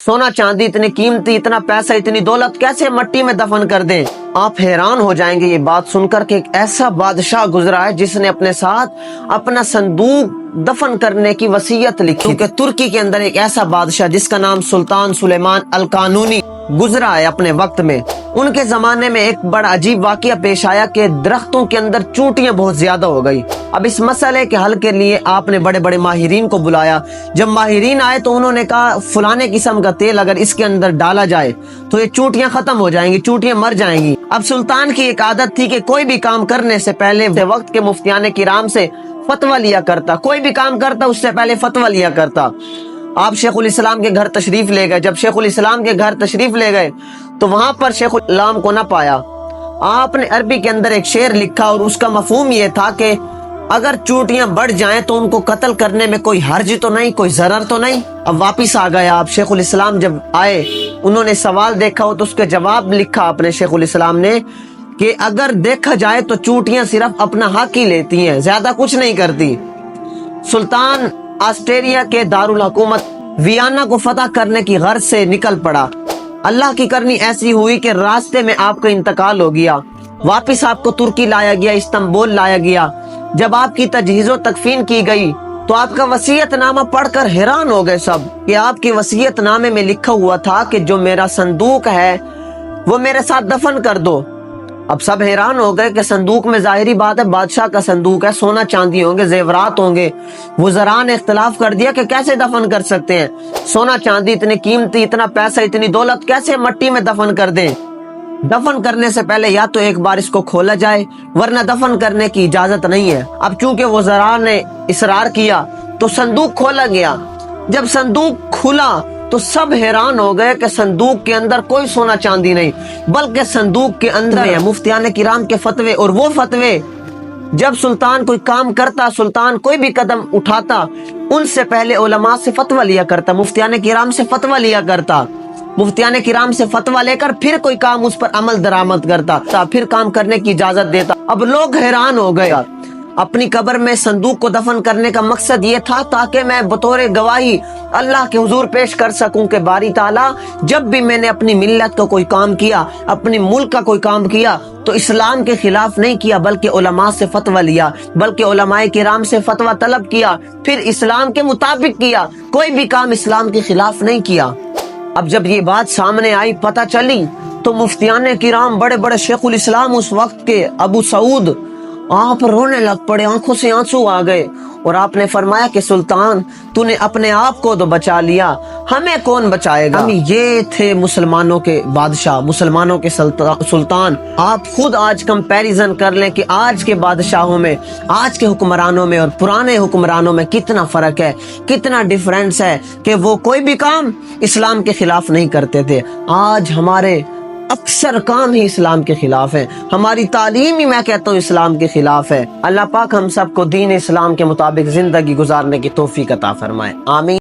सोना चांदी इतनी कीमती, इतना पैसा, इतनी दौलत कैसे मट्टी में दफन कर दें। आप हैरान हो जाएंगे ये बात सुनकर कि एक ऐसा बादशाह गुजरा है जिसने अपने साथ अपना संदूक दफन करने की वसीयत लिखी। क्योंकि तुर्की के अंदर एक ऐसा बादशाह जिसका नाम सुल्तान सुलेमान अल कानूनी गुजरा है अपने वक्त में। उनके जमाने में एक बड़ा अजीब वाकया पेश आया कि दरख्तों के अंदर चूंटियां बहुत ज्यादा हो गई। अब इस मसले के हल के लिए आपने बड़े बड़े माहिरीन को बुलाया। जब माहिरीन आए तो उन्होंने कहा फलाने किस्म का तेल अगर इसके अंदर डाला जाए तो ये चूंटियां खत्म हो जाएंगी, चूंटियां मर जाएंगी। अब सुल्तान की एक आदत थी कि कोई भी काम करने से पहले वक्त के मुफ्तियाने किराम से फतवा लिया करता। कोई भी काम करता उससे पहले फतवा लिया करता। आप शेखुल इस्लाम के घर तशरीफ ले गए। जब शेखुल इस्लाम के घर तशरीफ ले गए तो वहां पर शेखुल इस्लाम को ना पाया। आपने अरबी के अंदर एक शेर लिखा और उसका मफहूम ये था कि अगर चूंटियां बढ़ जाएं तो उनको कत्ल करने में कोई हर्ज तो नहीं, कोई जरर तो नहीं। अब वापिस आ गए आप। शेखुल इस्लाम जब आए उन्होंने सवाल देखा हो तो उसके जवाब लिखा अपने शेखुल इस्लाम ने कि अगर देखा जाए तो चूंटियां सिर्फ अपना हक ही लेती हैं, ज्यादा कुछ नहीं करती। सुल्तान ऑस्ट्रिया के दारुल हुकूमत वियना को फतह करने की गर्ज से निकल पड़ा। अल्लाह की करनी ऐसी हुई कि रास्ते में आपका इंतकाल हो गया। वापिस आपको तुर्की लाया गया, इस्तांबुल लाया गया। जब आपकी तजहीज़ो तकफीन की गई तो आपका वसीयतनामा पढ़कर हैरान हो गए सब कि आपके वसीयतनामे में लिखा हुआ था कि जो मेरा संदूक है वो मेरे साथ दफन कर दो। अब सब हैरान हो गए कि संदूक में जाहिरी बात है बादशाह का संदूक है, सोना चांदी होंगे, जेवरात होंगे। वज़रा ने इख्तिलाफ कर दिया कि कैसे दफन कर सकते हैं, सोना चांदी इतनी कीमती, इतना पैसा, इतनी दौलत कैसे मट्टी में दफन कर दें। दफन करने से पहले या तो एक बार इसको खोला जाए वरना दफन करने की इजाजत नहीं है। अब चूंकि वज़रा ने इसरार किया तो संदूक खोला गया। जब संदूक खुला तो सब हैरान हो गए कि संदूक के अंदर कोई सोना चांदी नहीं, बल्कि संदूक के अंदर है मुफ्तियाने किराम के फतवे। और वो फतवे जब सुल्तान कोई काम करता, सुल्तान कोई भी कदम उठाता, उनसे पहले उलमा से फतवा लिया करता, मुफ्तियाने किराम से फतवा लिया करता। मुफ्तियाने किराम से फतवा लेकर फिर कोई काम उस पर अमल दरामद करता, फिर काम करने की इजाजत देता। अब लोग हैरान हो गए। अपनी कब्र में संदूक को दफन करने का मकसद ये था ताकि मैं बतौर गवाही अल्लाह के हुजूर पेश कर सकूं कि बारी ताला जब भी मैंने अपनी मिल्लत को कोई काम किया, अपनी मुल्क का कोई काम किया तो इस्लाम के खिलाफ नहीं किया, बल्कि उलमा से फतवा लिया, बल्कि उलमाए किराम से फतवा तलब किया, फिर इस्लाम के मुताबिक किया, कोई भी काम इस्लाम के खिलाफ नहीं किया। अब जब ये बात सामने आई, पता चली, तो मुफ्तियाने किराम बड़े बड़े शेखुल इस्लाम उस वक्त के अबू सऊद आप रोने लग पड़े, आंखों से आंसू आ गए। और आपने फरमाया कि सुल्तान तूने अपने आप को तो बचा लिया, हमें कौन बचाएगा। हम ये थे मुसलमानों के बादशाह, मुसलमानों के सुल्तान। आप खुद आज कंपैरिजन कर लें कि आज के बादशाहों में, आज के हुक्मरानों में और पुराने हुक्मरानों में कितना फर्क है, कितना डिफरेंस है कि वो कोई भी काम इस्लाम के खिलाफ नहीं करते थे। आज हमारे अक्सर काम ही इस्लाम के खिलाफ है, हमारी तालीम ही मैं कहता हूँ इस्लाम के खिलाफ है। अल्लाह पाक हम सबको दीन इस्लाम के मुताबिक जिंदगी गुजारने की तौफीक अता फरमाए। आमीन।